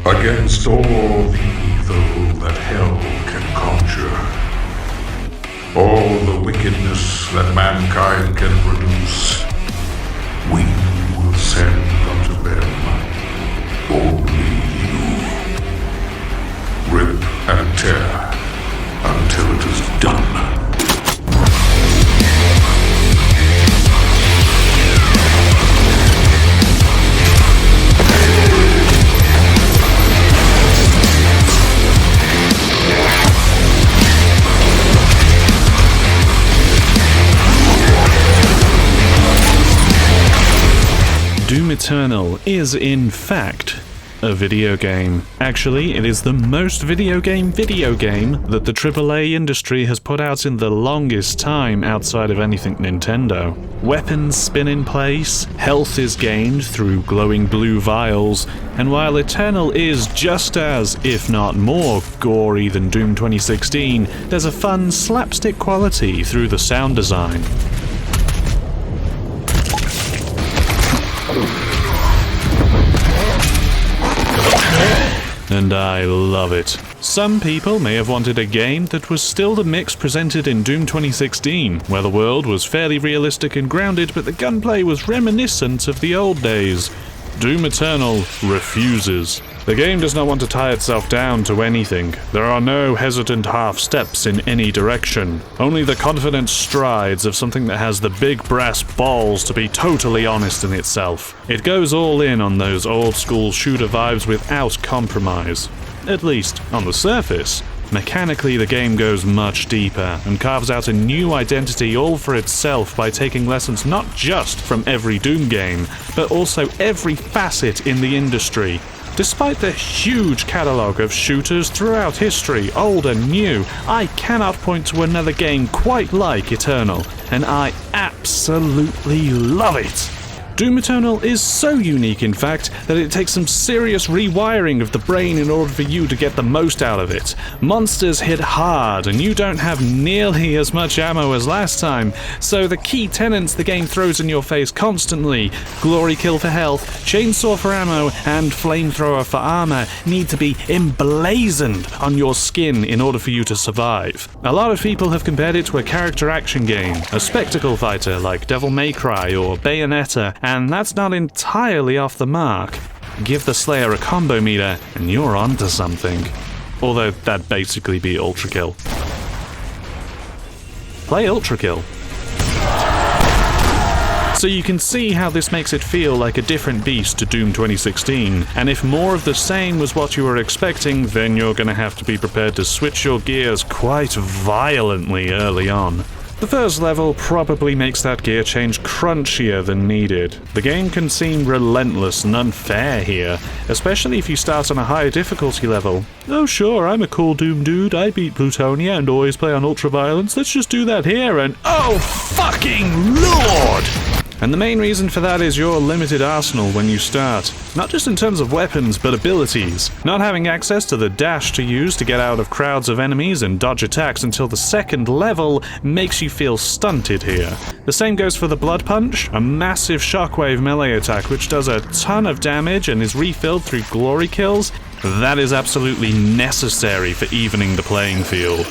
Against all the evil that hell can conjure, all the wickedness that mankind can produce, we will send unto them only you. Rip and tear until it is done. Doom Eternal is, in fact, a video game. Actually, it is the most video game that the AAA industry has put out in the longest time outside of anything Nintendo. Weapons spin in place, health is gained through glowing blue vials, and while Eternal is just as, if not more, gory than Doom 2016, there's a fun slapstick quality through the sound design. And I love it. Some people may have wanted a game that was still the mix presented in Doom 2016, where the world was fairly realistic and grounded, but the gunplay was reminiscent of the old days. Doom Eternal refuses. The game does not want to tie itself down to anything. There are no hesitant half steps in any direction. Only the confident strides of something that has the big brass balls to be totally honest in itself. It goes all in on those old school shooter vibes without compromise. At least, on the surface. Mechanically, the game goes much deeper and carves out a new identity all for itself by taking lessons not just from every Doom game, but also every facet in the industry. Despite the huge catalogue of shooters throughout history, old and new, I cannot point to another game quite like Eternal, and I absolutely love it! Doom Eternal is so unique, in fact, that it takes some serious rewiring of the brain in order for you to get the most out of it. Monsters hit hard, and you don't have nearly as much ammo as last time, so the key tenets the game throws in your face constantly, glory kill for health, chainsaw for ammo, and flamethrower for armor, need to be emblazoned on your skin in order for you to survive. A lot of people have compared it to a character action game, a spectacle fighter like Devil May Cry or Bayonetta, and that's not entirely off the mark. Give the Slayer a combo meter, and you're onto something. Although that'd basically be Ultra Kill. Play Ultra Kill. So you can see how this makes it feel like a different beast to Doom 2016, and if more of the same was what you were expecting, then you're gonna have to be prepared to switch your gears quite violently early on. The first level probably makes that gear change crunchier than needed. The game can seem relentless and unfair here, especially if you start on a higher difficulty level. Oh sure, I'm a cool Doom dude, I beat Plutonia and always play on ultraviolence, let's just do that here and oh fucking lord! And the main reason for that is your limited arsenal when you start. Not just in terms of weapons, but abilities. Not having access to the dash to use to get out of crowds of enemies and dodge attacks until the second level makes you feel stunted here. The same goes for the Blood Punch, a massive shockwave melee attack which does a ton of damage and is refilled through glory kills. That is absolutely necessary for evening the playing field.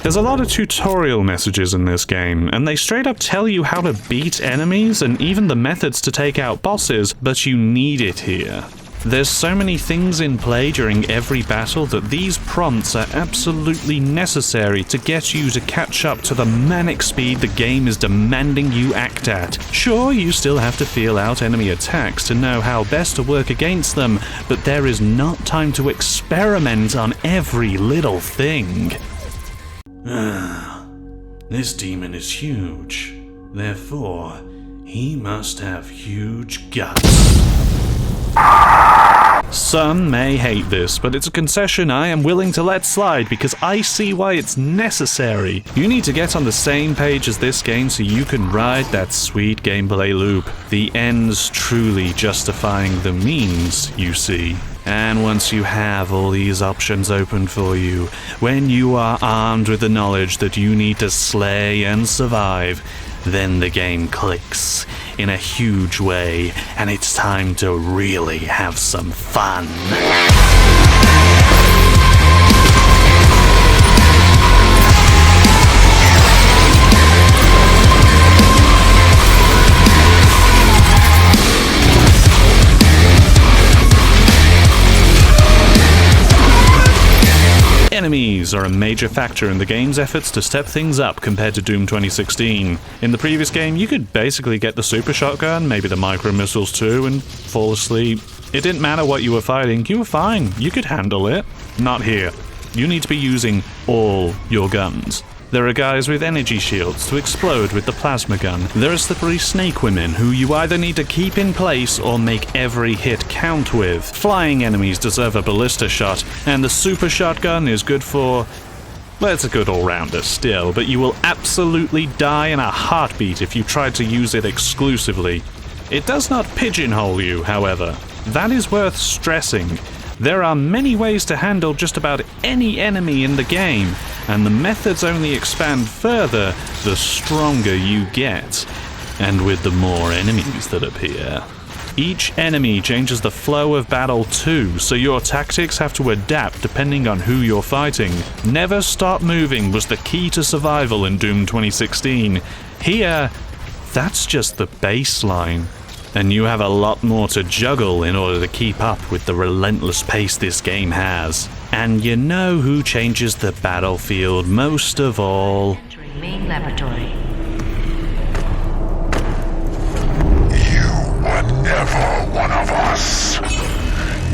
There's a lot of tutorial messages in this game, and they straight up tell you how to beat enemies and even the methods to take out bosses, but you need it here. There's so many things in play during every battle that these prompts are absolutely necessary to get you to catch up to the manic speed the game is demanding you act at. Sure, you still have to feel out enemy attacks to know how best to work against them, but there is not time to experiment on every little thing. This demon is huge. Therefore, he must have huge guts. Some may hate this, but it's a concession I am willing to let slide because I see why it's necessary. You need to get on the same page as this game so you can ride that sweet gameplay loop. The ends truly justifying the means, you see. And once you have all these options open for you, when you are armed with the knowledge that you need to slay and survive, then the game clicks in a huge way, and it's time to really have some fun. Enemies are a major factor in the game's efforts to step things up compared to Doom 2016. In the previous game, you could basically get the super shotgun, maybe the micro missiles too, and fall asleep. It didn't matter what you were fighting, you were fine, you could handle it. Not here. You need to be using all your guns. There are guys with energy shields to explode with the plasma gun. There are slippery snake women who you either need to keep in place or make every hit count with. Flying enemies deserve a ballista shot, and the super shotgun is good for... well, it's a good all-rounder still, but you will absolutely die in a heartbeat if you try to use it exclusively. It does not pigeonhole you, however. That is worth stressing. There are many ways to handle just about any enemy in the game, and the methods only expand further the stronger you get, and with the more enemies that appear. Each enemy changes the flow of battle too, so your tactics have to adapt depending on who you're fighting. Never stop moving was the key to survival in Doom 2016. Here, that's just the baseline. And you have a lot more to juggle in order to keep up with the relentless pace this game has. And you know who changes the battlefield most of all? Entering main laboratory. You were never one of us.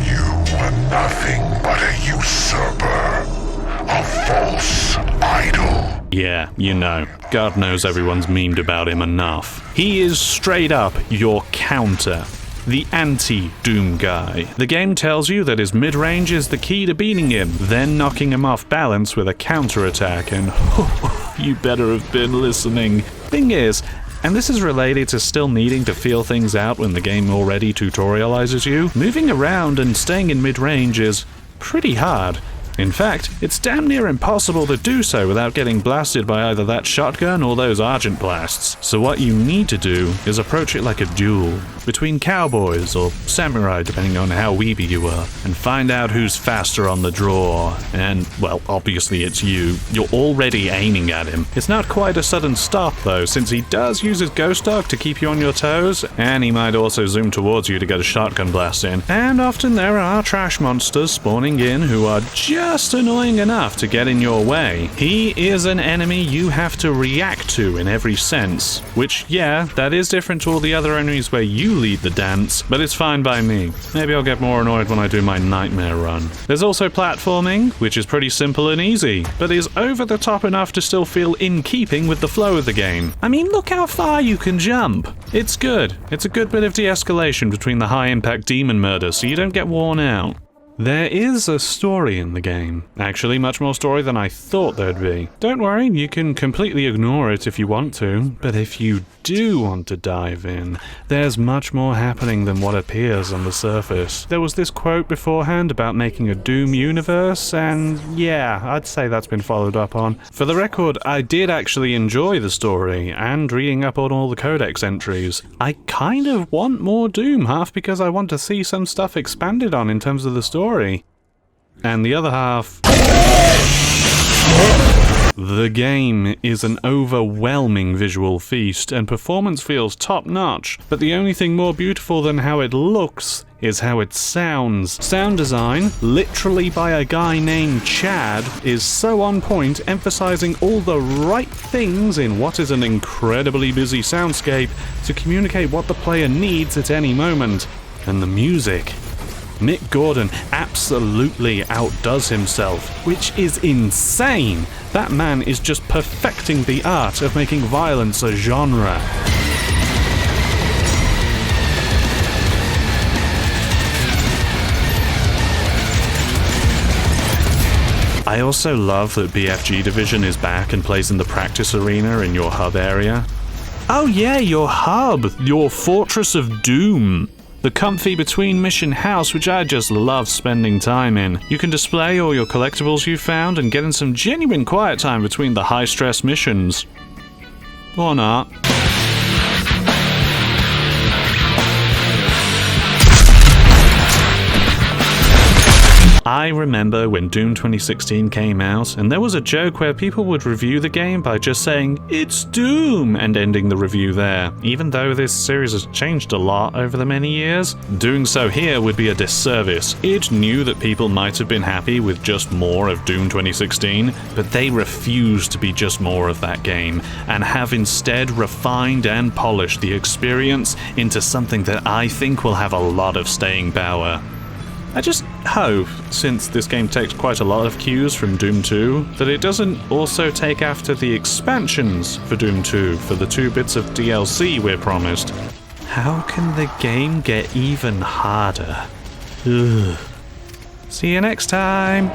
You were nothing but a usurper, a false idol. Yeah, you know. God knows everyone's memed about him enough. He is straight up your counter. The anti-Doomguy. The game tells you that his mid-range is the key to beating him, then knocking him off balance with a counter-attack, and you better have been listening. Thing is, and this is related to still needing to feel things out when the game already tutorializes you, moving around and staying in mid-range is pretty hard. In fact, it's damn near impossible to do so without getting blasted by either that shotgun or those Argent blasts. So what you need to do is approach it like a duel between cowboys or samurai, depending on how weeby you are, and find out who's faster on the draw. And, well, obviously it's you. You're already aiming at him. It's not quite a sudden stop, though, since he does use his ghost dog to keep you on your toes, and he might also zoom towards you to get a shotgun blast in. And often there are trash monsters spawning in who are just annoying enough to get in your way. He is an enemy you have to react to in every sense, which, yeah, that is different to all the other enemies where you lead the dance, but it's fine by me. Maybe I'll get more annoyed when I do my nightmare run. There's also platforming, which is pretty simple and easy, but is over the top enough to still feel in keeping with the flow of the game. I mean, look how far you can jump. It's good. It's a good bit of de-escalation between the high-impact demon murder, so you don't get worn out. There is a story in the game. Actually, much more story than I thought there'd be. Don't worry, you can completely ignore it if you want to, but if you do want to dive in, there's much more happening than what appears on the surface. There was this quote beforehand about making a Doom universe, and yeah, I'd say that's been followed up on. For the record, I did actually enjoy the story, and reading up on all the codex entries. I kind of want more Doom, half because I want to see some stuff expanded on in terms of the story. And the other half... the game is an overwhelming visual feast, and performance feels top-notch, but the only thing more beautiful than how it looks is how it sounds. Sound design, literally by a guy named Chad, is so on point, emphasizing all the right things in what is an incredibly busy soundscape to communicate what the player needs at any moment. And the music... Mick Gordon absolutely outdoes himself, which is insane. That man is just perfecting the art of making violence a genre. I also love that BFG Division is back and plays in the practice arena in your hub area. Oh yeah, your hub, your Fortress of Doom. The comfy between mission house, which I just love spending time in. You can display all your collectibles you found and get in some genuine quiet time between the high-stress missions. Or not. I remember when Doom 2016 came out, and there was a joke where people would review the game by just saying, "It's Doom," and ending the review there. Even though this series has changed a lot over the many years, doing so here would be a disservice. It knew that people might have been happy with just more of Doom 2016, but they refused to be just more of that game, and have instead refined and polished the experience into something that I think will have a lot of staying power. I just hope, since this game takes quite a lot of cues from Doom 2, that it doesn't also take after the expansions for Doom 2 for the 2 bits of DLC we're promised. How can the game get even harder? Ugh. See you next time!